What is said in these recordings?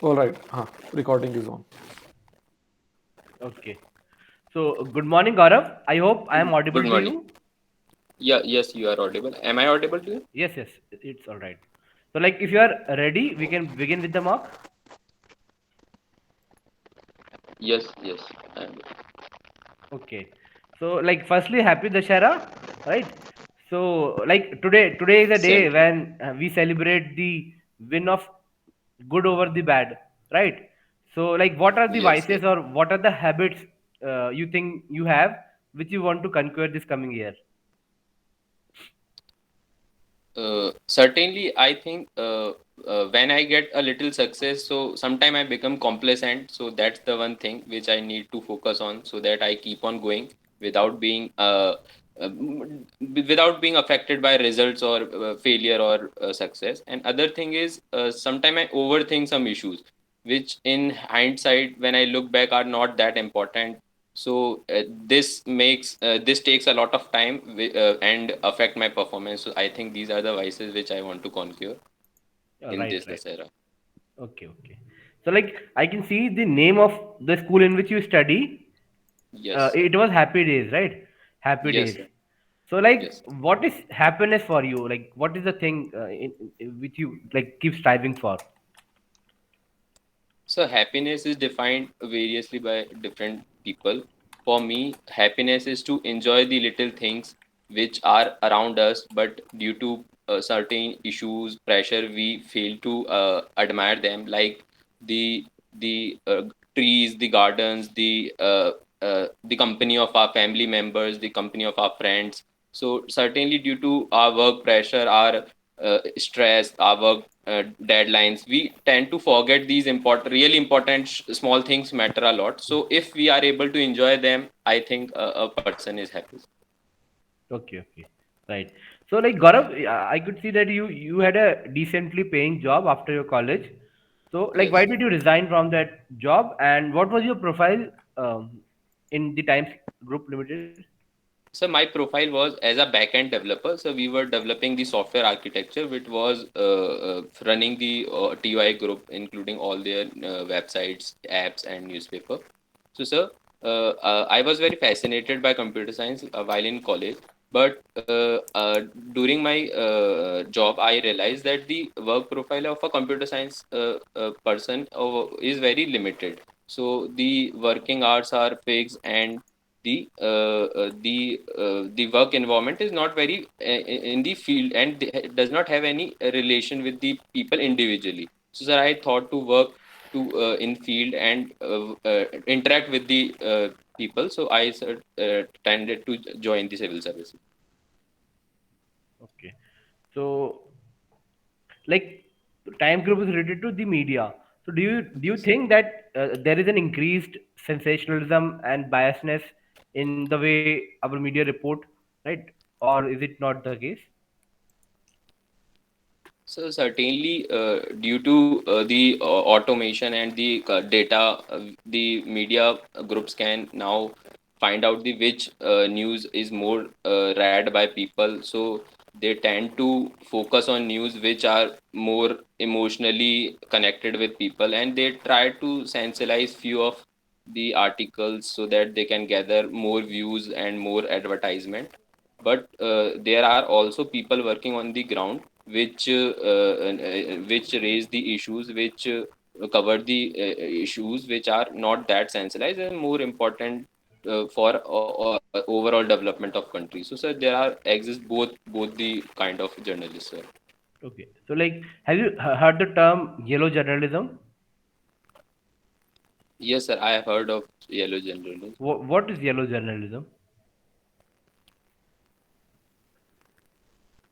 All right. Recording is on. Okay. So, good morning, Gaurav. I hope I am Good audible to morning. you. Yeah, yes, you are audible. Am I audible to you? Yes, yes, it's all right. So, like, if you are ready, we can begin with the mark. Yes, yes. I'm Okay. So, like, firstly, happy Dashera, right? So, like, today is a same day to you. when we celebrate the win of good over the bad, right? So, like, what are the Yes, yes. vices or what are the habits you think you have which you want to conquer this coming year? Certainly, I think when I get a little success, so sometime I become complacent. So that's the one thing which I need to focus on, so that I keep on going without being without being affected by results or failure or success. And other thing is sometime I overthink some issues, which in hindsight, when I look back, are not that important. So this takes a lot of time and affect my performance. So I think these are the vices which I want to conquer in Right, this right. Dasera. Okay, okay. So, like, I can see the name of the school in which you study. Yes, sir. It was Happy Days, right? Happy Yes, Days. sir. So, like, Yes. what is happiness for you? Like, what is the thing which you like keep striving for? So happiness is defined variously by different people. For me, happiness is to enjoy the little things which are around us, but due to certain issues, pressure, we fail to admire them, like the the trees, the gardens, the company of our family members, the company of our friends. So certainly, due to our work pressure, our stress, our work deadlines, we tend to forget these really important small things matter a lot. So if we are able to enjoy them, I think a person is happy. Okay, okay, right. So, like, Gaurav, I could see that you had a decently paying job after your college. So, like, why Yes. did you resign from that job, and what was your profile in the Times Group Limited? So my profile was as a backend developer. So we were developing the software architecture, which was running the TUI group, including all their websites, apps, and newspaper. So, sir, I was very fascinated by computer science while in college. But during my job, I realized that the work profile of a computer science person is very limited. So the working hours are fixed, and the work environment is not very in the field, and does not have any relation with the people individually. So, sir, I thought to work to in field and interact with the people. So I tended to join the civil services. Okay. So, like, Time Group is related to the media. So, do you Yes. think that there is an increased sensationalism and biasness in the way our media report, right? Or is it not the case? So certainly, due to the automation and the data, the media groups can now find out the which news is more read by people. So they tend to focus on news which are more emotionally connected with people, and they try to sensationalize few of the articles so that they can gather more views and more advertisement. But there are also people working on the ground which raise the issues, which cover the issues which are not that sensationalized and more important for overall development of country. So, sir, there are exist both the kind of journalists, sir. Okay. So, like, have you heard the term yellow journalism? Yes, sir, I have heard of yellow journalism. What is yellow journalism?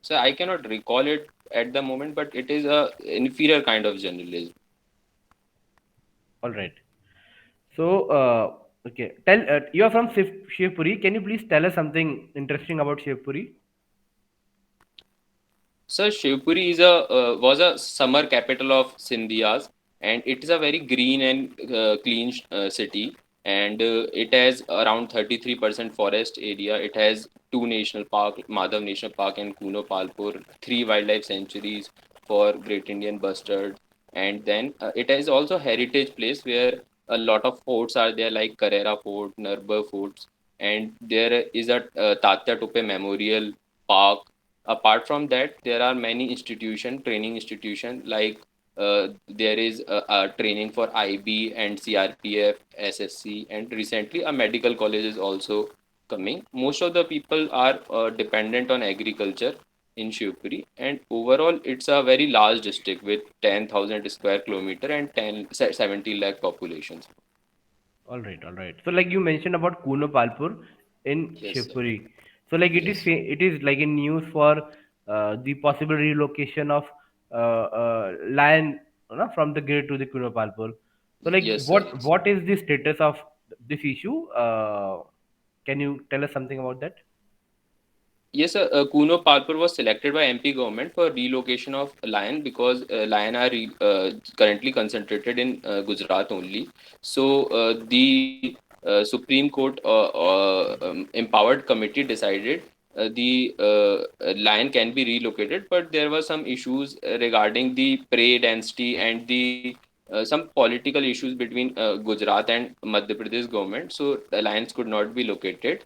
So I cannot recall it at the moment, but it is a inferior kind of journalism. All right. So, okay. You are from Shivpuri. Can you please tell us something interesting about Shivpuri? So Shivpuri is a was a summer capital of Sindhiyas, and it is a very green and clean city. And it has around 33% forest area. It has two national park, Madhav National Park and Kuno Palpur, three wildlife sanctuaries for Great Indian Bustard, And then it is also heritage place where a lot of forts are there, like Carrera Fort, Narbur forts, and there is a Tatya Tope Memorial Park. Apart from that, there are many institution, training institution, like there is a training for IB and CRPF, SSC, and recently a medical college is also coming. Most of the people are dependent on agriculture in Shivpuri, and overall it's a very large district with 10,000 square kilometer and 70 lakh populations. All right, all right. So like you mentioned about Kuno Palpur in Yes, sir. Shivpuri. So like Yes. it is like in news for the possible relocation of lion, you know, from the grid to the Kuno Palpur. So like Yes, sir. Yes. what is the status of this issue? Can you tell us something about that? Yes, sir. Kuno Palpur was selected by MP government for relocation of lion because lion are currently concentrated in Gujarat only. So the Supreme Court empowered committee decided lion can be relocated, but there were some issues regarding the prey density and the some political issues between Gujarat and Madhya Pradesh government. So the lions could not be located,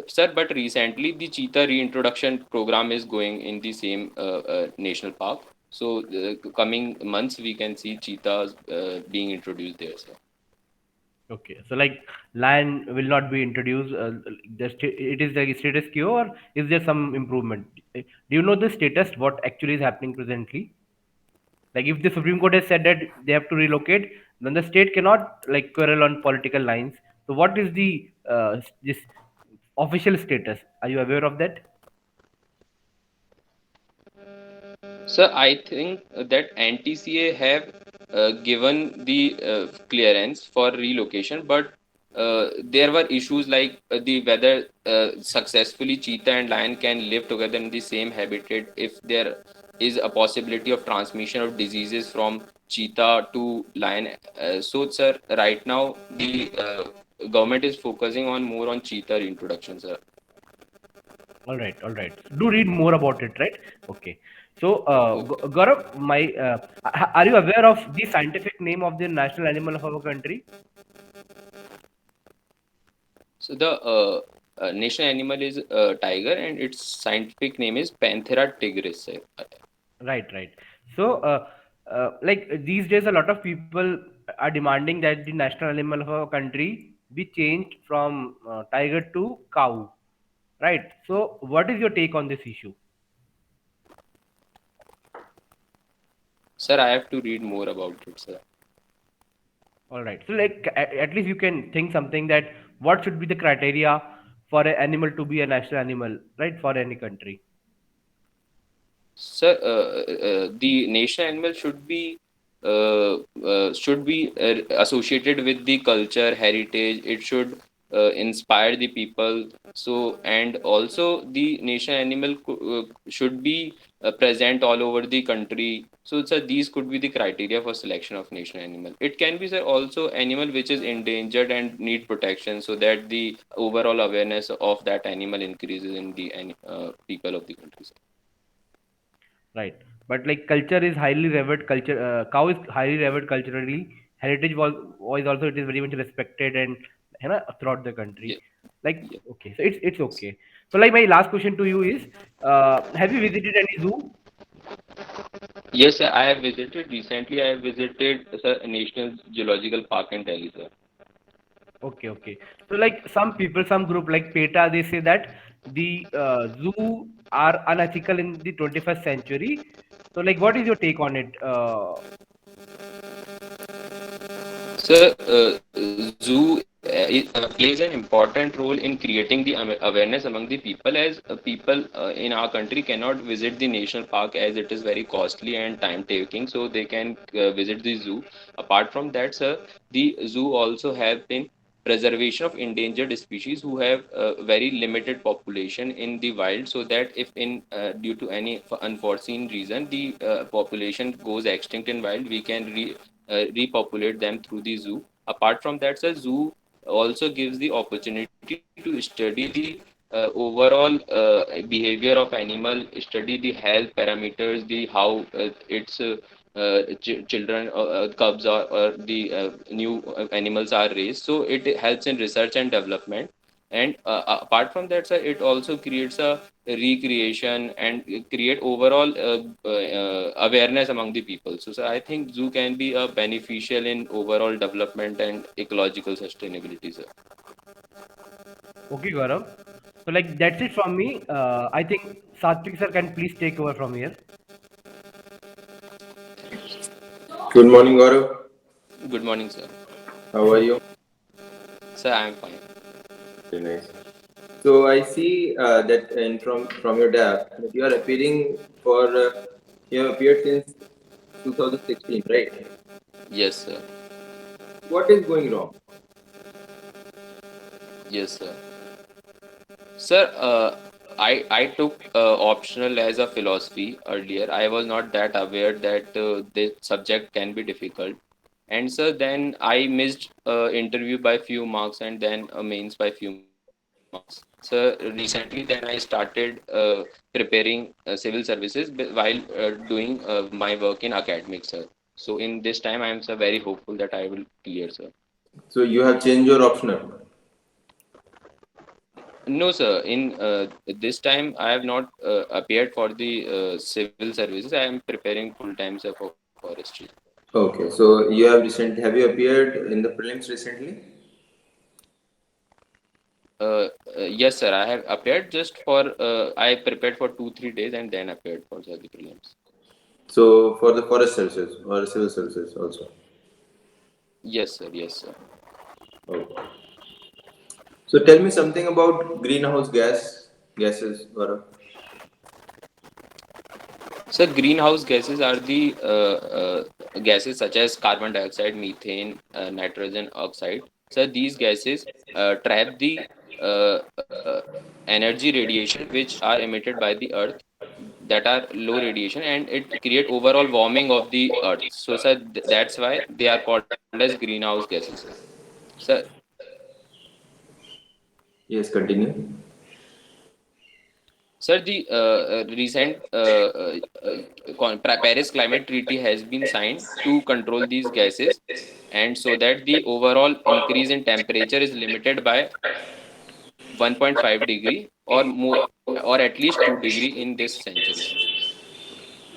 sir, but recently the cheetah reintroduction program is going in the same national park. So, coming months we can see cheetahs being introduced there, sir. Okay, so like lion will not be introduced. It is like status quo, or is there some improvement? Do you know the status? What actually is happening presently? Like if the Supreme Court has said that they have to relocate, then the state cannot like quarrel on political lines. So what is the this official status? Are you aware of that? So I think that NTCA have given the clearance for relocation, but there were issues like the whether successfully cheetah and lion can live together in the same habitat, if there is a possibility of transmission of diseases from cheetah to lion. So, sir, right now the government is focusing on more on cheetah reintroduction, sir. All right, all right. Do read more about it, right? Okay. So, Okay. Gaurav, are you aware of the scientific name of the national animal of our country? So the national animal is tiger, and its scientific name is Panthera tigris, sir. Right, right. So, like these days, a lot of people are demanding that the national animal of our country be changed from tiger to cow. Right. So, what is your take on this issue? Sir, I have to read more about it, sir. All right. So, like at least you can think something that what should be the criteria for an animal to be a national animal, right? For any country. Sir, the national animal should be associated with the culture, heritage. It should inspire the people. So, and also the national animal should be present all over the country. So, sir, these could be the criteria for selection of national animal. It can be, sir, also animal which is endangered and need protection, so that the overall awareness of that animal increases in the people of the country, sir. Right. But like culture is highly revered culture. Cow is highly revered culturally. Heritage was also it is very much respected and you know throughout the country. Yeah. Like Yeah. okay, so it's okay. So like my last question to you is, have you visited any zoo? Yes, sir, I have visited recently. I have visited sir, National Geological Park in Delhi, sir. Okay, okay. So like some people, some group like PETA, they say that the zoo are unethical in the 21st century. So like, what is your take on it? Sir, zoo plays an important role in creating the awareness among the people, as people in our country cannot visit the national park as it is very costly and time taking, so they can visit the zoo. Apart from that, sir, the zoo also have been preservation of endangered species who have very limited population in the wild, so that if in due to any unforeseen reason the population goes extinct in wild, we can repopulate them through the zoo. Apart from that, the zoo also gives the opportunity to study the overall behavior of animal, study the health parameters, the how it's children, cubs, or the new animals are raised. So it helps in research and development. And apart from that, sir, it also creates a recreation and create overall awareness among the people. So, sir, I think zoo can be beneficial in overall development and ecological sustainability, sir. Okay, Gaurav. So like that's it from me. I think Satvik sir can please take over from here. Good morning, Gaurav. Good morning, sir. How are you? Sir, I am fine. Very nice. So I see that in from your dap that you are appearing for you have appeared since 2016, right? Yes, sir. What is going wrong? Yes, sir. Sir, I took optional as a philosophy earlier. I was not that aware that the subject can be difficult. And sir, then I missed interview by few marks and then mains by few marks. So recently, then I started preparing civil services while doing my work in academics, sir. So in this time, I am sir very hopeful that I will clear, sir. So you have changed your optional. No, sir. In this time, I have not appeared for the civil services. I am preparing full time, sir, for forestry. Okay, so you have recently have you appeared in the prelims recently? Yes, sir. I have appeared just for I prepared for 2 3 days and then appeared for the prelims. So for the forest services or civil services also. Yes, sir. Yes, sir. Okay. So tell me something about greenhouse gases, Gaurav. So greenhouse gases are the gases such as carbon dioxide, methane, nitrogen oxide. So these gases trap the energy radiation which are emitted by the earth, that are low radiation, and it create overall warming of the earth. So sir, that's why they are called as greenhouse gases. So Yes, continue. sir, the recent Paris Climate Treaty has been signed to control these gases, and so that the overall increase in temperature is limited by 1.5 degree or more, or at least 2 degree in this century.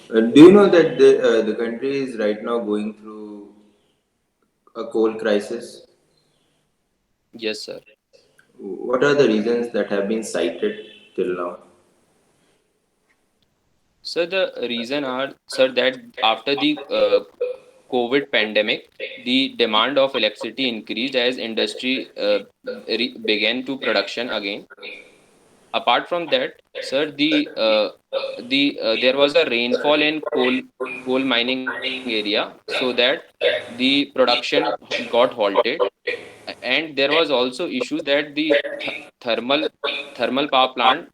Do you know that the country is right now going through a coal crisis? Yes, sir. What are the reasons that have been cited till now? So the reason are, sir, that after the COVID pandemic, the demand of electricity increased as industry began to production again. Apart from that, sir, there was a rainfall in coal mining area, so that the production got halted. And there was also issues that the thermal power plant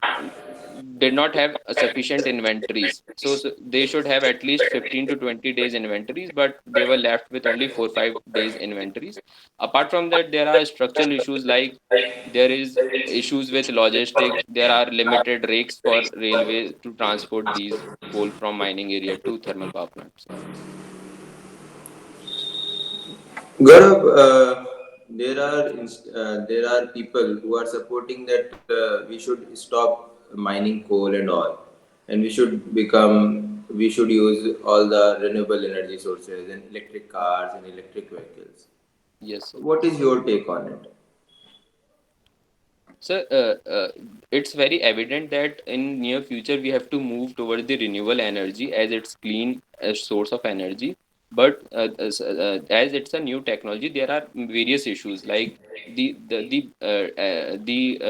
did not have a sufficient inventories. So they should have at least 15 to 20 days inventories, but they were left with only 4 5 days inventories. Apart from that, there are structural issues like there is issues with logistics. There are limited rakes for railway to transport these coal from mining area to thermal power plants. Gaurav, there are people who are supporting that we should stop mining coal and all, and we should use all the renewable energy sources and electric cars and electric vehicles. Yes, sir. What is your take on it? So it's very evident that in near future we have to move toward the renewable energy as it's clean source of energy. But as it's a new technology, there are various issues like the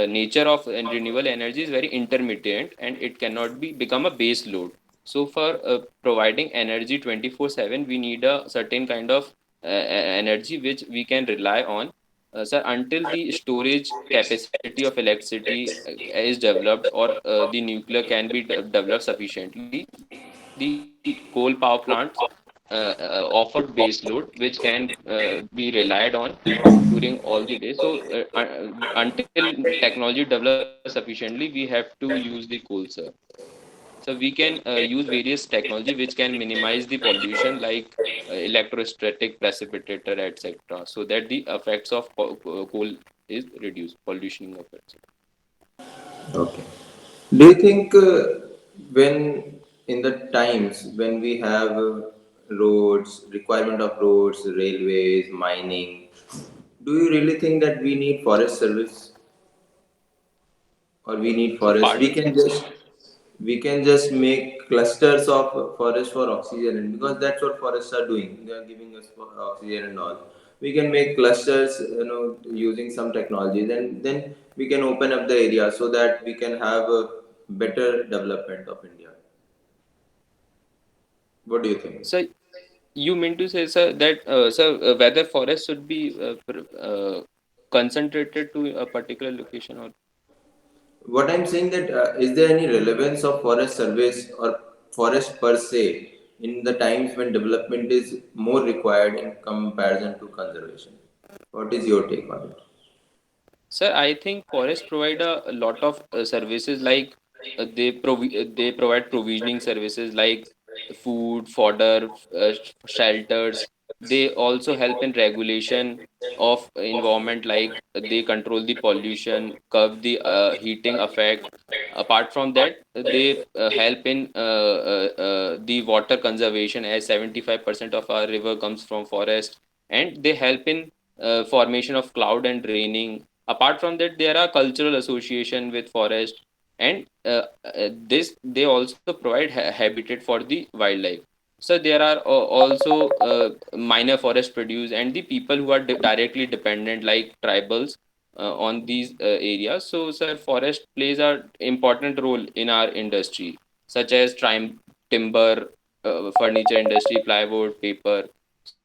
nature of renewable energy is very intermittent and it cannot be become a base load. So for providing energy 24/7, we need a certain kind of energy which we can rely on. Sir, until the storage capacity of electricity is developed or the nuclear can be developed sufficiently, the coal power plants offer base load which can be relied on during all the day. So until technology develops sufficiently, we have to use the coal, sir. So we can use various technology which can minimize the pollution, like electrostatic precipitator, etc., so that the effects of coal is reduced, pollution effects. Okay. Do you think when in the times when we have roads, requirement of roads, railways, mining, do you really think that we need forest service or we need So forest? part We can just make clusters of forest for oxygen, and because that's what forests are doing. They are giving us oxygen and all. We can make clusters, using some technology. Then we can open up the area so that we can have a better development of India. What do you think? so you mean to say, sir, that whether forest should be concentrated to a particular location, or What I'm saying that is there any relevance of forest service or forest per se in the times when development is more required in comparison to conservation? What is your take on it? sir, I think forests provide a lot of services, like they provide provisioning services like food, fodder, shelters. They also help in regulation of environment, like they control the pollution, curb the heating effect. Apart from that, they help in the water conservation, as 75% of our river comes from forest, and they help in formation of cloud and raining. Apart from that, there are cultural association with forest, and this they also provide habitat for the wildlife. So there are also minor forest produce, and the people who are directly dependent, like tribals, on these areas. So sir, forest plays a important role in our industry, such as timber, furniture industry, plywood, paper.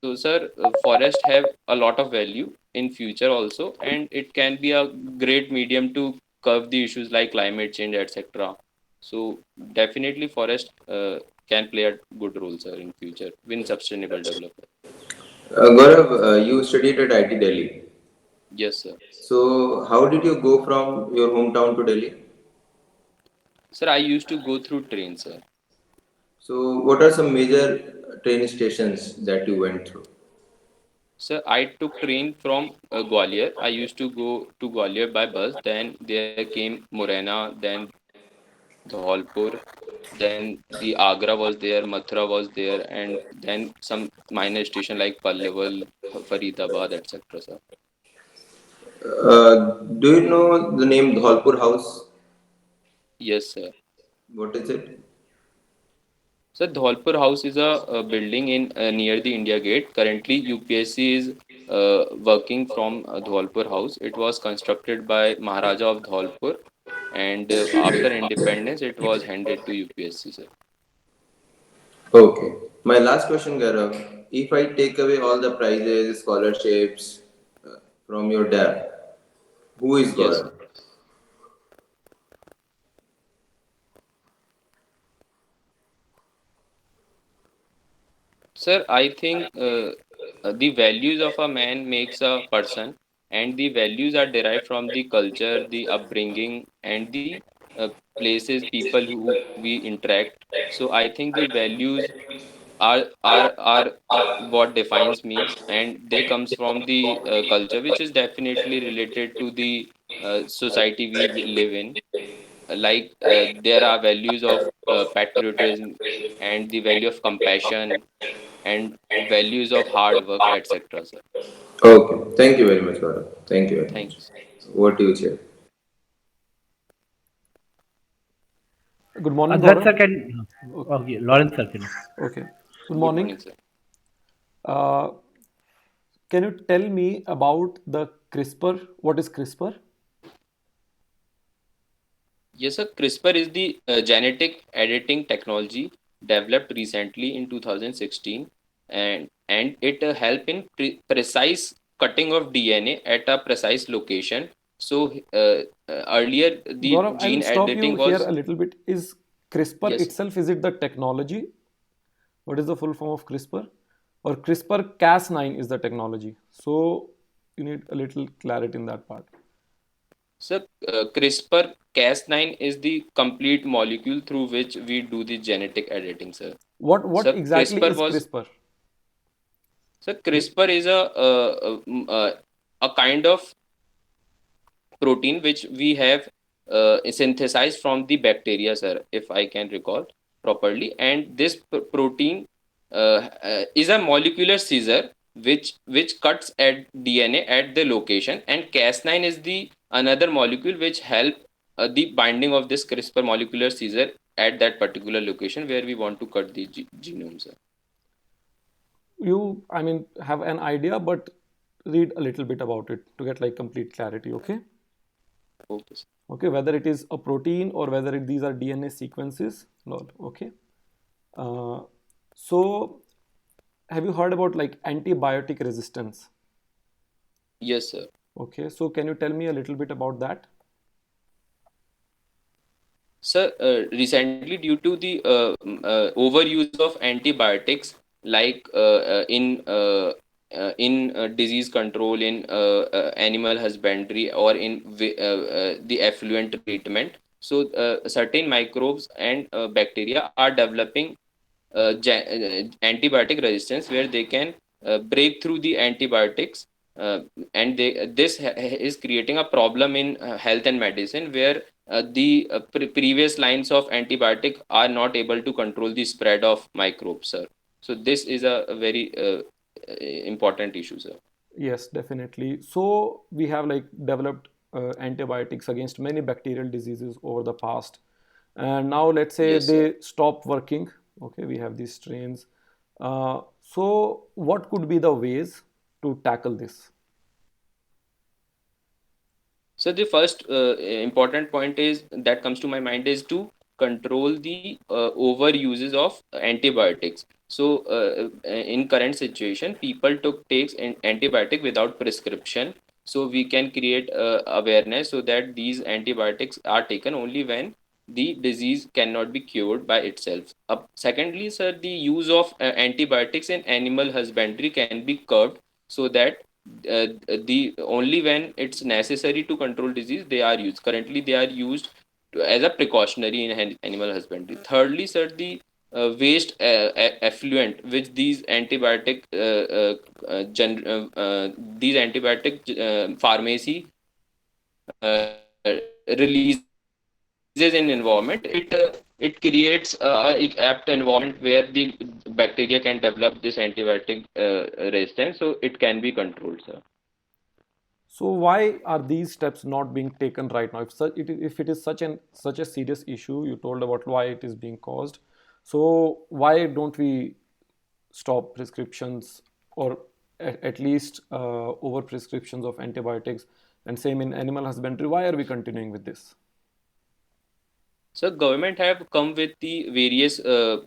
So sir, forest have a lot of value in future also, and it can be a great medium to curb the issues like climate change, etc. So definitely forest can play a good role, sir, in future in sustainable development. Gaurav, you studied at IIT Delhi. Yes, sir. So, how did you go from your hometown to Delhi? Sir, I used to go through train, sir. So, what are some major train stations that you went through? Sir, I took train from Gwalior. I used to go to Gwalior by bus. Then there came Morena, then Dholpur, then the Agra was there, Mathura was there, and then some minor station like Palleval, Faridabad, etc., sir. Do you know the name Dholpur House? Yes, sir. What is it? So Dholpur House is a building in near the India Gate. Currently, UPSC is working from Dholpur House. It was constructed by Maharaja of Dholpur, and after independence, it was handed to UPSC, sir. Okay. My last question, Gaurav. If I take away all the prizes, scholarships from your dad, who is Yes, Gaurav? sir. Sir, I think the values of a man makes a person, and the values are derived from the culture, the upbringing, and the places, people who we interact. So I think the values are what defines me, and they comes from the culture, which is definitely related to the society we live in. There are values of patriotism, and the value of compassion, and values of hard work, etc., sir. Okay. Thank you very much, Gaurav. Thank you very much. Thanks. What do you say? Good morning, That Gaurav. sir can. Okay. Okay, Lawrence sir can. Okay. Good Good morning. morning, sir. Uh, can you tell me about the CRISPR? What is CRISPR? Yes, sir. CRISPR is the genetic editing technology developed recently in 2016, and it help in precise cutting of DNA at a precise location. So earlier the Gaurav, I'll gene stop you editing here was. a little bit. Is CRISPR Yes, sir. itself, is it the technology? What is the full form of CRISPR? Or CRISPR-Cas9 is the technology. So you need a little clarity in that part. So CRISPR-Cas9 is the complete molecule through which we do the genetic editing, sir. What So exactly CRISPR is was CRISPR? so CRISPR is a kind of protein which we have synthesized from the bacteria, sir, if I can recall properly. And this protein is a molecular scissor which cuts at DNA at the location, and Cas9 is the another molecule which help the binding of this CRISPR molecular scissor at that particular location where we want to cut the genome, sir. You, I mean, have an idea, but read a little bit about it to get like complete clarity. Okay. Okay, sir. Okay, whether it is a protein or whether these are DNA sequences. Lol. Okay. Uh, so, have you heard about like antibiotic resistance? Yes, sir. Okay, so can you tell me a little bit about that? Sir, recently, due to the overuse of antibiotics, like in disease control, in animal husbandry, or in the effluent treatment, so certain microbes and bacteria are developing antibiotic resistance, where they can break through the antibiotics, uh, and is creating a problem in health and medicine, where the previous lines of antibiotic are not able to control the spread of microbes, sir. So this is a very important issue, sir. Yes, definitely. So we have like developed antibiotics against many bacterial diseases over the past, and now let's say Yes, sir. they stop working. Okay, we have these strains. So what could be the ways to tackle this? So the first important point is that comes to my mind is to control the over uses of antibiotics. So in current situation, people takes an antibiotic without prescription. So we can create awareness so that these antibiotics are taken only when the disease cannot be cured by itself. Secondly, sir, the use of antibiotics in animal husbandry can be curbed so that the only when it's necessary to control disease they are used. Currently they are used as a precautionary in animal husbandry. Thirdly, sir, the waste effluent which these antibiotic pharmacy releases in environment, it creates a apt environment where the bacteria can develop this antibiotic resistance, so it can be controlled, sir. So why are these steps not being taken right now? If it is such a serious issue, you told about why it is being caused. So why don't we stop prescriptions or at least over prescriptions of antibiotics? And same in animal husbandry. Why are we continuing with this? So government have come with the various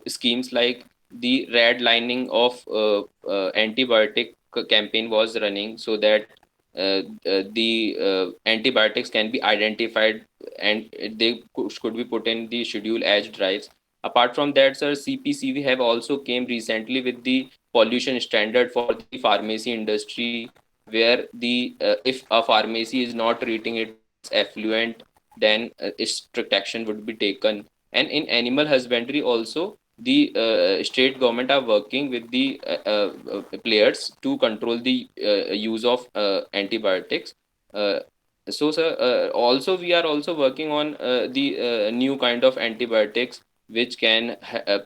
schemes, like the red lining of antibiotic campaign was running, so that the antibiotics can be identified, and they could be put in the schedule as drives. Apart from that, sir, CPCV have also came recently with the pollution standard for the pharmacy industry, where the if a pharmacy is not treating its effluent, then strict action would be taken. And in animal husbandry also, the state government are working with the players to control the use of antibiotics. uh, so sir, also we are also working on the new kind of antibiotics which can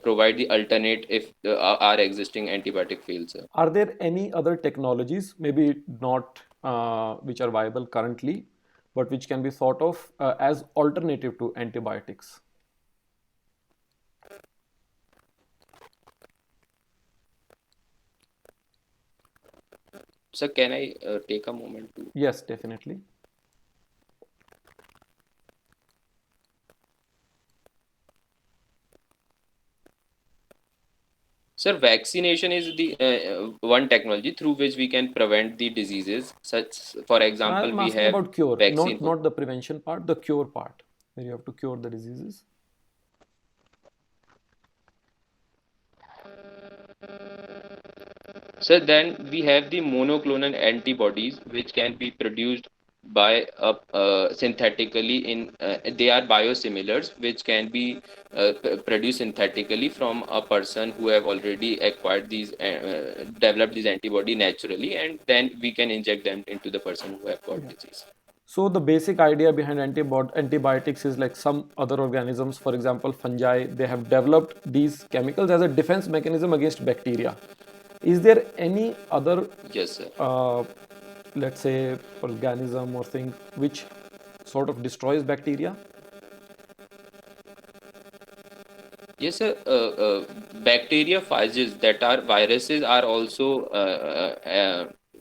provide the alternate if our existing antibiotic fails, sir. Are there any other technologies, maybe not which are viable currently, but which can be thought of as alternative to antibiotics? So can I take a moment to. Yes, definitely. Sir, vaccination is the one technology through which we can prevent the diseases. Such, for example, I'm we asking have about cure, vaccine. not the prevention part, the cure part, where you have to cure the diseases. So then we have the monoclonal antibodies which can be produced by synthetically in they are biosimilars which can be produced synthetically from a person who have already acquired these developed these antibody naturally, and then we can inject them into the person who have got Yeah. disease. So the basic idea behind antibiotics is like some other organisms, for example, fungi, they have developed these chemicals as a defense mechanism against bacteria. Is there any other, Yes, sir. uh, let's say, organism or thing which sort of destroys bacteria? Yes, sir. Bacteria phages that are viruses are also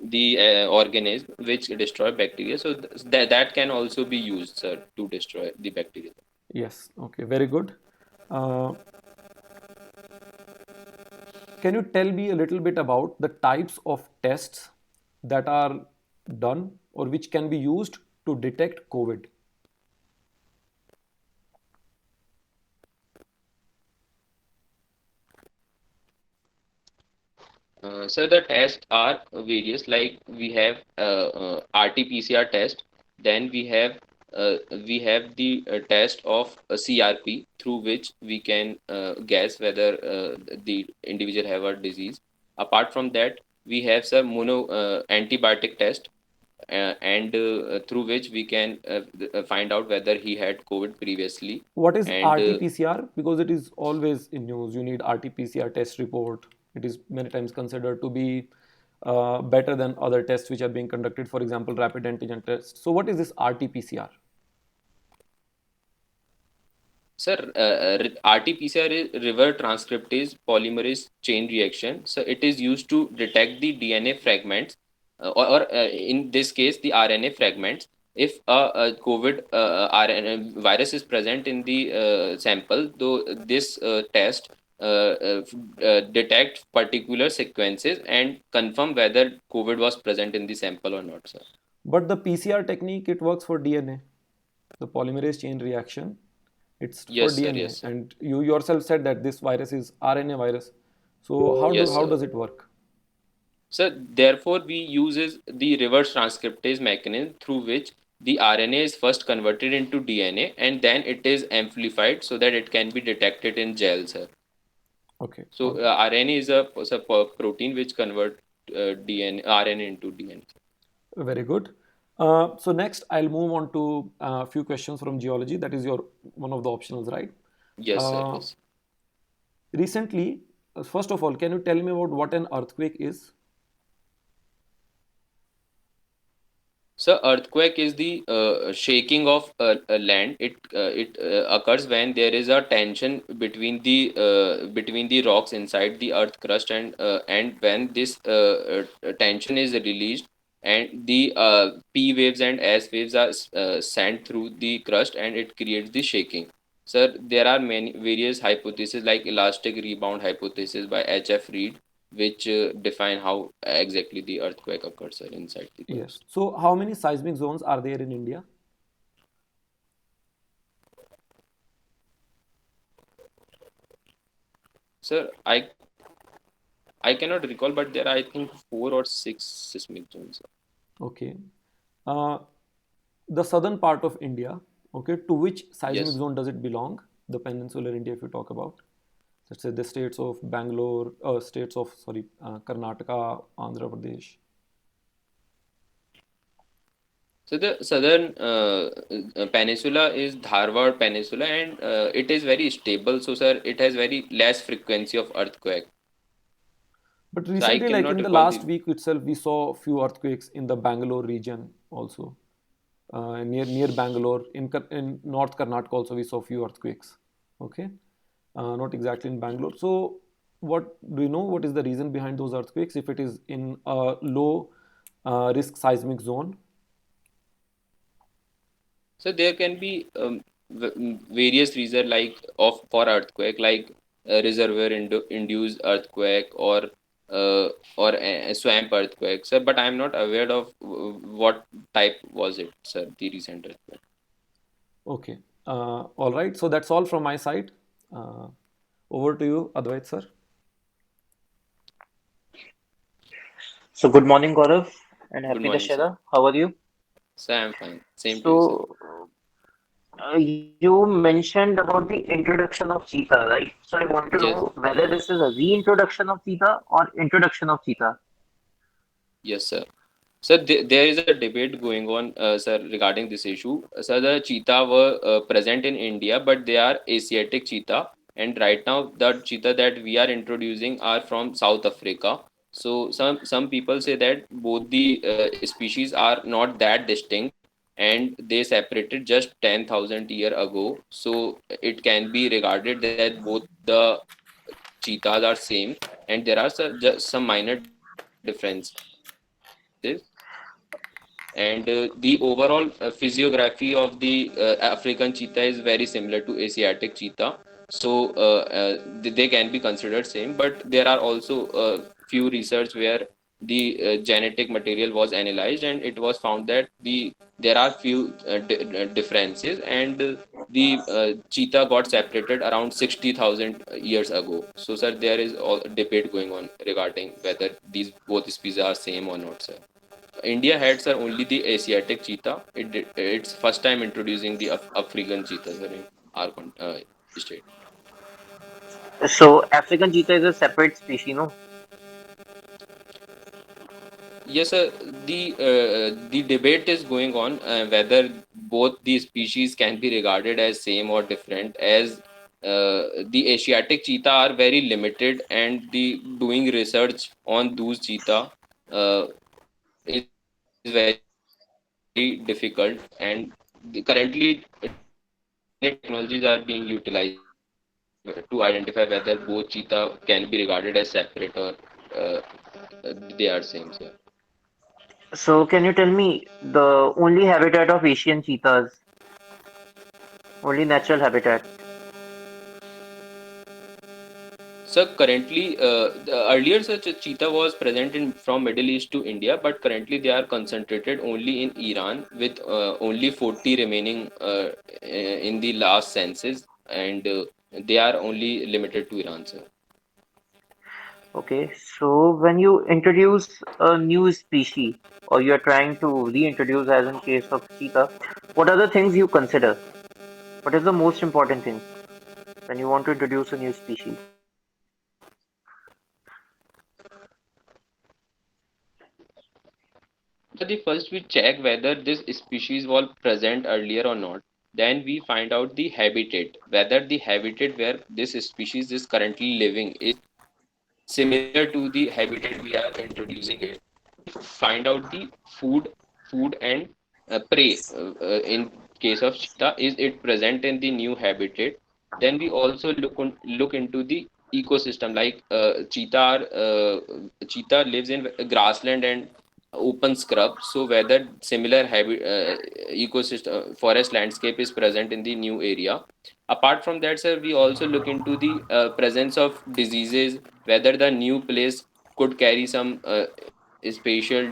the organism which destroy bacteria. So that can also be used, sir, to destroy the bacteria. Yes. Okay. Very good. Uh, can you tell me a little bit about the types of tests that are done or which can be used to detect COVID? So the tests are various. Like we have RT-PCR test, then we have the test of CRP through which we can guess whether the individual have a disease. Apart from that, we have some mono antibiotic test, and through which we can find out whether he had COVID previously. What is And RT-PCR? Because it is always in news. You need RT-PCR test report. It is many times considered to be better than other tests which are being conducted, for example, rapid antigen test. So, what is this RT-PCR? Sir, RT-PCR is river transcriptase polymerase chain reaction. So it is used to detect the DNA fragments, or in this case, the RNA fragments. If a COVID RNA virus is present in the sample, though this test detect particular sequences and confirm whether COVID was present in the sample or not, sir. But the PCR technique, it works for DNA. The polymerase chain reaction, it's for Yes, sir. DNA. Yes, sir. And you yourself said that this virus is RNA virus. So, how do Yes, how sir. does it work? So therefore, we uses the reverse transcriptase mechanism through which the RNA is first converted into DNA and then it is amplified so that it can be detected in gel, sir. Okay, So all right. RNA is a protein which convert DNA RNA into DNA. Very good. So next, I'll move on to a few questions from geology. That is your one of the optionals, right? Yes, sir. Uh, Yes. recently, first of all, can you tell me about what an earthquake is? So earthquake is the shaking of a land. It occurs when there is a tension between the rocks inside the earth crust, and when this tension is released, and the P waves and S waves are sent through the crust, and it creates the shaking. Sir, there are many various hypotheses like elastic rebound hypothesis by H.F. Reed, which define how exactly the earthquake occurs, sir, inside the Yes. crust. So how many seismic zones are there in India? Sir, I cannot recall, but there are, I think, four or six seismic zones. Okay. Uh, the southern part of India, okay, to which seismic Yes. zone does it belong? The peninsular India, if you talk about, let's say the states of Bangalore, states of, sorry, Karnataka, Andhra Pradesh. So the southern peninsula is Dharwad Peninsula, and it is very stable. So, sir, it has very less frequency of earthquake. But So I recently, like cannot in the recall last the. week itself, we saw a few earthquakes in the Bangalore region also. Near Bangalore, in North Karnataka also we saw a few earthquakes. Okay, not exactly in Bangalore. So, what do you know? What is the reason behind those earthquakes? If it is in a low risk seismic zone. So there can be various reasons like of for earthquake, like reservoir induced earthquake uh, or a swamp earthquake, sir. But I am not aware of what type was it, sir. The recent earthquake. Okay, all right. So that's all from my side. Uh, over to you, Advait sir. So good morning, Gaurav and Good Happy morning, sir. Dashera. How are you? Sir, I'm fine. Same to you, sir. So, you mentioned about the introduction of cheetah, right? So, I want to Yes, know whether this is a reintroduction of cheetah or introduction of cheetah. yes, sir. Sir, there is a debate going on, sir, regarding this issue. Sir, the cheetah were present in India, but they are Asiatic cheetah. And right now, the cheetah that we are introducing are from South Africa. So some people say that both the species are not that distinct, and they separated just 10,000 year ago. So it can be regarded that both the cheetahs are same, and there are just some minor differences. And the overall physiography of the African cheetah is very similar to Asiatic cheetah. So they can be considered same, but there are also few research where the genetic material was analyzed, and it was found that there are few differences, and the cheetah got separated around 60,000 years ago. So, sir, there is all debate going on regarding whether these both species are same or not, sir. India had, sir, only the Asiatic cheetah. It's first time introducing the African cheetah, sir, in our state. So, African cheetah is a separate species, no? Yes, sir. The debate is going on whether both these species can be regarded as same or different. As the Asiatic cheetah are very limited, and the doing research on those cheetah is very difficult. And currently, different technologies are being utilized to identify whether both cheetah can be regarded as separate or they are same, sir. So, can you tell me the only habitat of Asian cheetahs, only natural habitat? So currently, earlier such a cheetah was present in from Middle East to India, but currently they are concentrated only in Iran, with only 40 remaining in the last census, and they are only limited to Iran, sir. Okay, so when you introduce a new species or you're trying to reintroduce, as in case of cheetah, what are the things you consider? What is the most important thing when you want to introduce a new species? So the first we check whether this species was present earlier or not. Then we find out the habitat, whether the habitat where this species is currently living is similar to the habitat we are introducing it. Find out the food and prey. In case of cheetah, is it present in the new habitat? Then we also look into the ecosystem. Like cheetah lives in grassland and open scrub. So whether similar ecosystem forest landscape is present in the new area. Apart from that, sir, we also look into the presence of diseases, whether the new place could carry some spatial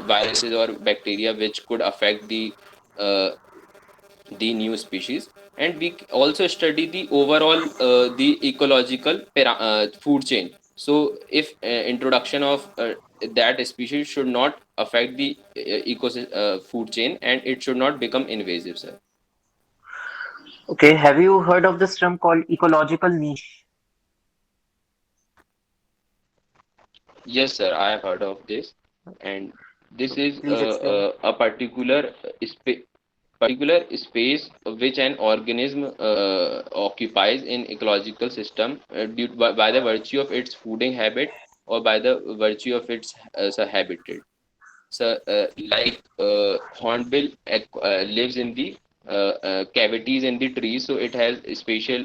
viruses or bacteria which could affect uh, the new species. And we also study the overall the ecological food chain. So if introduction of that species should not affect the ecosystem food chain, and it should not become invasive, sir. Okay, have you heard of this term called ecological niche? Yes, sir, I have heard of this. And this So is please explain. a particular space which an organism occupies in ecological system by the virtue of its fooding habit, or by the virtue of its habitat. So, like hornbill lives in the cavities in the trees, so it has a special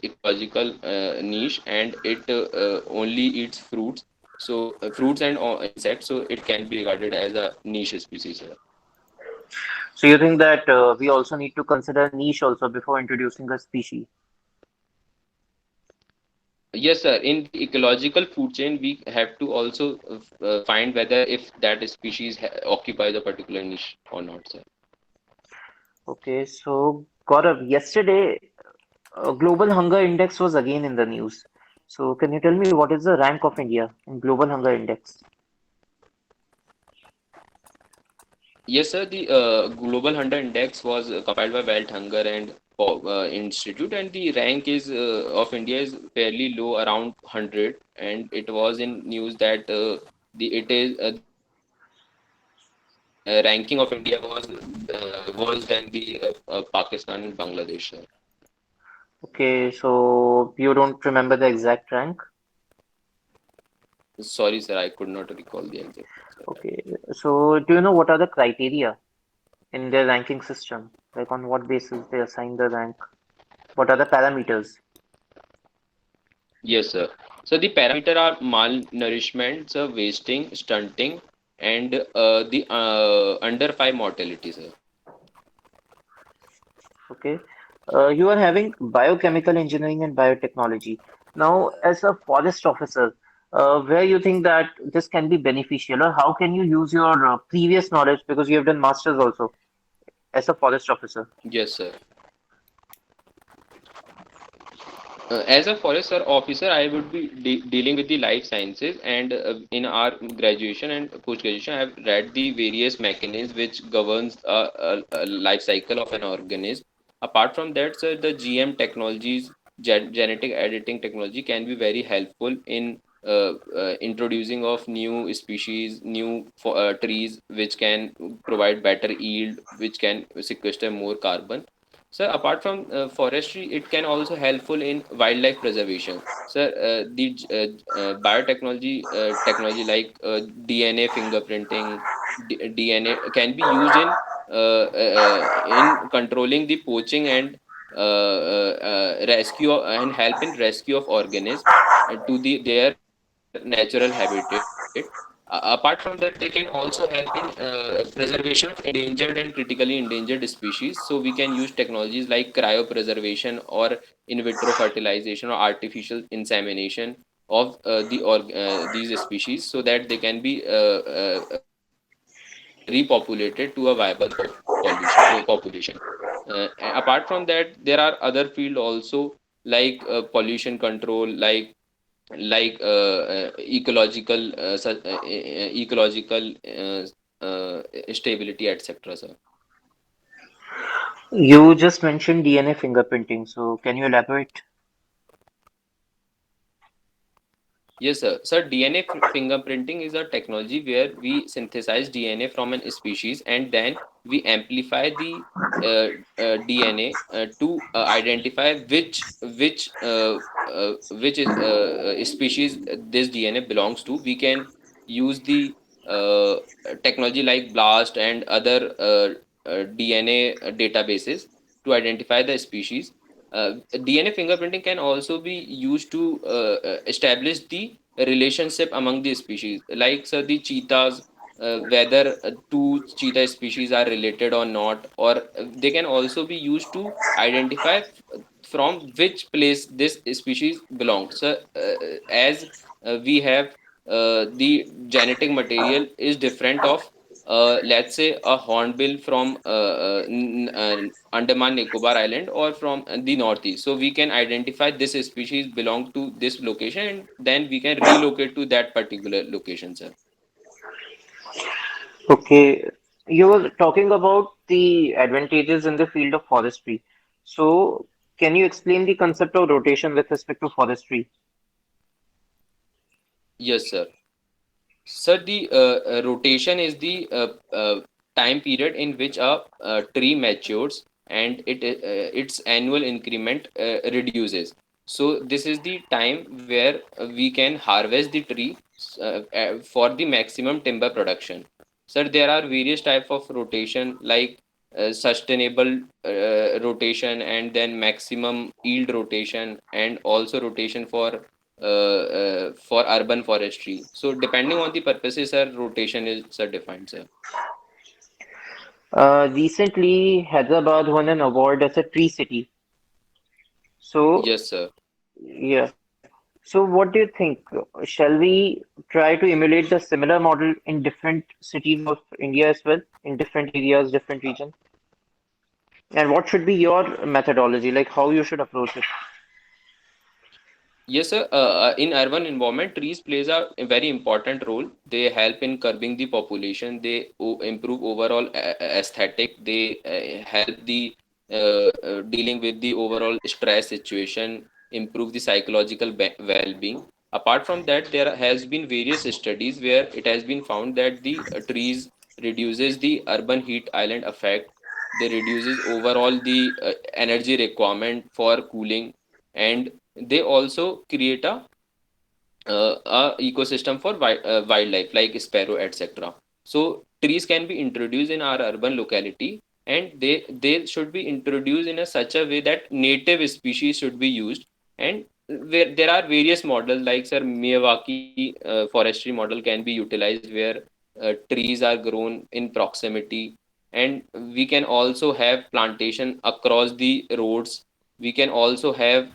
ecological niche, and it only eats fruits. So, fruits and insects, so it can be regarded as a niche species. So you think that we also need to consider niche also before introducing a species? Yes, sir. In the ecological food chain, we have to also find whether if that species occupies a particular niche or not, sir. Okay, so Gaurav, yesterday Global Hunger Index was again in the news. So can you tell me what is the rank of India in Global Hunger Index? Yes, sir. The Global Hunger Index was compiled by World Hunger and Institute, and the rank is of India is fairly low, around 100. And it was in news that the ranking of India was worse than the Pakistan and Bangladesh, sir. Okay, so you don't remember the exact rank? Sorry, sir, I could not recall the exact answer. Okay, so do you know what are the criteria in their ranking system? Like on what basis they assign the rank? What are the parameters? Yes, sir. So the parameter are malnourishment, sir, wasting, stunting, and the under five mortality, sir. Okay. You are having biochemical engineering and biotechnology. Now, as a forest officer, where you think that this can be beneficial, or how can you use your previous knowledge because you have done masters also as a forest officer? Yes, sir. As a forester officer, I would be dealing with the life sciences, and in our graduation and post graduation, I have read the various mechanisms which governs a life cycle of an organism. Apart from that, sir, the GM technologies, genetic editing technology, can be very helpful in introducing of new species, new trees, which can provide better yield, which can sequester more carbon. So apart from forestry, it can also helpful in wildlife preservation. So biotechnology technology like DNA fingerprinting, DNA can be used in controlling the poaching and rescue and help in rescue of organisms to their natural habitat. Apart from that, they can also help in preservation of endangered and critically endangered species. So we can use technologies like cryopreservation or in vitro fertilization or artificial insemination of these species so that they can be repopulated to a viable population. Apart from that, there are other field also like pollution control, ecological ecological stability, etc. Sir. You just mentioned DNA fingerprinting, so can you elaborate? Yes, sir. So DNA fingerprinting is a technology where we synthesize DNA from an species and then we amplify the DNA to identify which is species this DNA belongs to. We can use the uh, technology like BLAST and other DNA databases to identify the species. DNA fingerprinting can also be used to establish the relationship among the species, like so the cheetahs, whether two cheetah species are related or not, or they can also be used to identify from which place this species belongs. So, as we have the genetic material is different of let's say a hornbill from Andaman Nicobar Island or from the northeast. So we can identify this species belong to this location and then we can relocate to that particular location, sir. Okay, you were talking about the advantages in the field of forestry. So, can you explain the concept of rotation with respect to forestry? Yes, sir. Sir, the rotation is the time period in which a tree matures and its annual increment reduces. So this is the time where we can harvest the tree for the maximum timber production. Sir, there are various type of rotation like sustainable rotation, and then maximum yield rotation, and also rotation for urban forestry. So depending on the purposes, sir, rotation is defined, sir. Recently, Hyderabad won an award as a tree city. So, Yes, sir. yeah. So, what do you think? Shall we try to emulate the similar model in different cities of India as well, in different areas, different regions? And what should be your methodology, like how you should approach it? Yes, sir. In urban environment, trees plays a very important role. They help in curbing the population. They improve overall aesthetic. They help the dealing with the overall stress situation, improve the psychological well-being. Apart from that, there has been various studies where it has been found that the trees reduces the urban heat island effect. They reduces overall the energy requirement for cooling, and they also create a ecosystem for wildlife like sparrow, etc. So trees can be introduced in our urban locality, and they should be introduced in a such a way that native species should be used. And where there are various models like sir Miyawaki forestry model can be utilized where trees are grown in proximity, and we can also have plantation across the roads. We can also have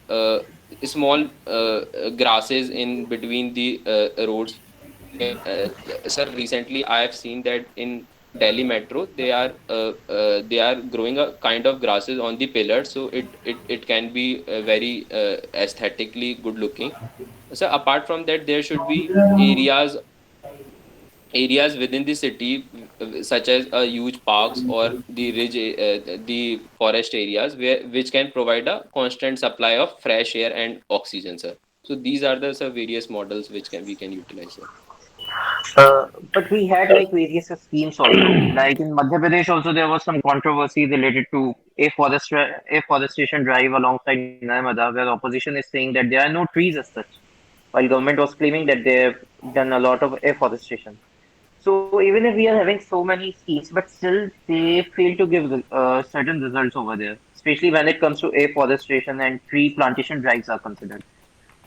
small grasses in between the roads. We can sir, recently I have seen that in Delhi metro they are growing a kind of grasses on the pillars, so it can be very aesthetically good looking. So apart from that, there should be areas within the city, such as huge parks or the ridge, the forest areas, where which can provide a constant supply of fresh air and oxygen, sir. So these are the sir, various models which can we can utilize, sir. But we had like various schemes also. Like in Madhya Pradesh, also there was some controversy related to afforestation drive alongside Narmada, where opposition is saying that there are no trees as such, while government was claiming that they have done a lot of afforestation. So even if we are having so many schemes, but still they fail to give certain results over there, especially when it comes to afforestation and tree plantation drives are considered.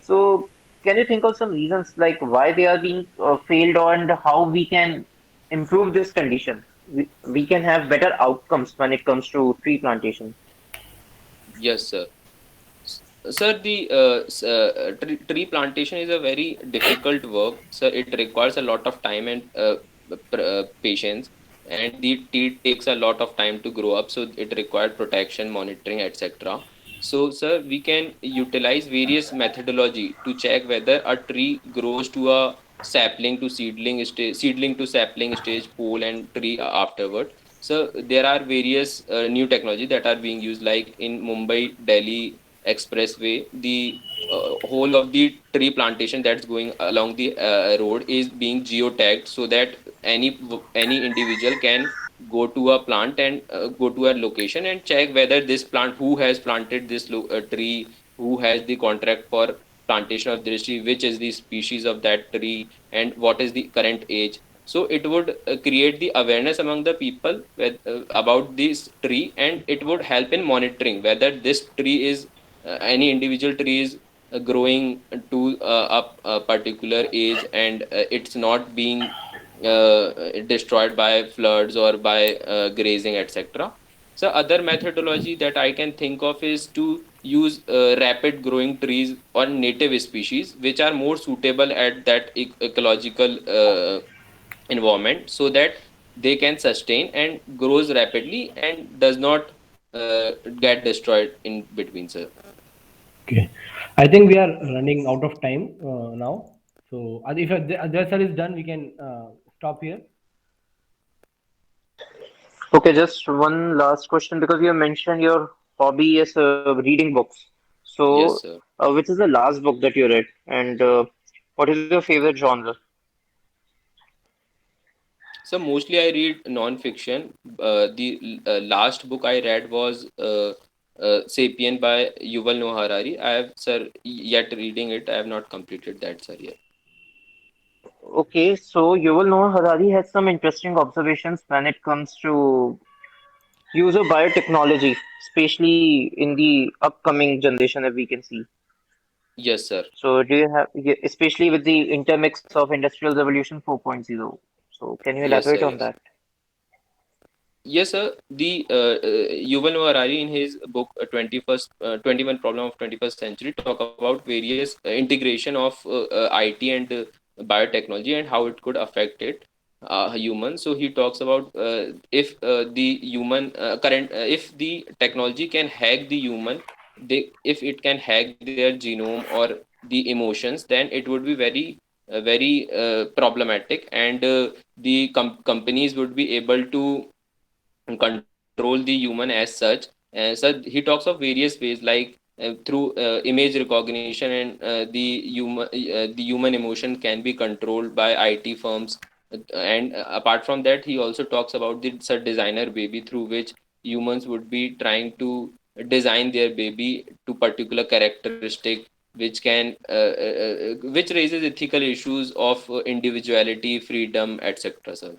So, can you think of some reasons like why they are being failed and how we can improve this condition? We can have better outcomes when it comes to tree plantation. Yes, sir. Sir, the tree plantation is a very difficult work. Sir, it requires a lot of time and patience, and the tree takes a lot of time to grow up. So it requires protection, monitoring, etc. So, sir, we can utilize various methodology to check whether a tree grows to a sapling to seedling stage, seedling to sapling stage, pole and tree afterward. So there are various new technology that are being used, like in Mumbai, Delhi expressway. The whole of the tree plantation that's going along the road is being geotagged, so that any individual can go to a plant and go to a location and check whether this plant, who has planted this tree, who has the contract for plantation of this tree, which is the species of that tree, and what is the current age. So it would create the awareness among the people about this tree, and it would help in monitoring whether this tree is any individual tree is growing to a particular age, and it's not being destroyed by floods or by grazing, etc. So other methodology that I can think of is to use rapid growing trees or native species which are more suitable at that ecological environment, so that they can sustain and grows rapidly and does not get destroyed in between, sir. Okay. I think we are running out of time now. So if the answer is done, we can stop here. Okay, just one last question because you mentioned your hobby is reading books. So, Yes, sir. which is the last book that you read, and what is your favorite genre? So mostly I read non-fiction. The last book I read was *Sapien* by Yuval Noah Harari. I have, sir, yet reading it. I have not completed that, sir, yet. Okay, so Yuval Noah Harari has some interesting observations when it comes to use of biotechnology, especially in the upcoming generation that we can see. Yes, sir. So, do you have, yeah, especially with the intermix of Industrial Revolution 4.0? So, can you Yes, elaborate sir. on Yes. that? Yes, sir. The Yuval Noah Harari in his book 21 Problem of 21st Century talk about various integration of IT and biotechnology and how it could affect it human. So he talks about if the human current if the technology can hack the human, they if it can hack their genome or the emotions, then it would be very problematic, and the companies would be able to control the human as such. So he talks of various ways, like through image recognition, and the human emotion can be controlled by IT firms. And apart from that, he also talks about the designer baby, through which humans would be trying to design their baby to particular characteristic, which raises ethical issues of individuality, freedom, etc. Sir,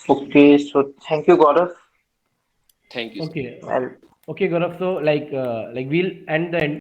Okay, so thank you, Gaurav. thank you, sir. Okay, Well, okay, Gaurav. So like we'll end the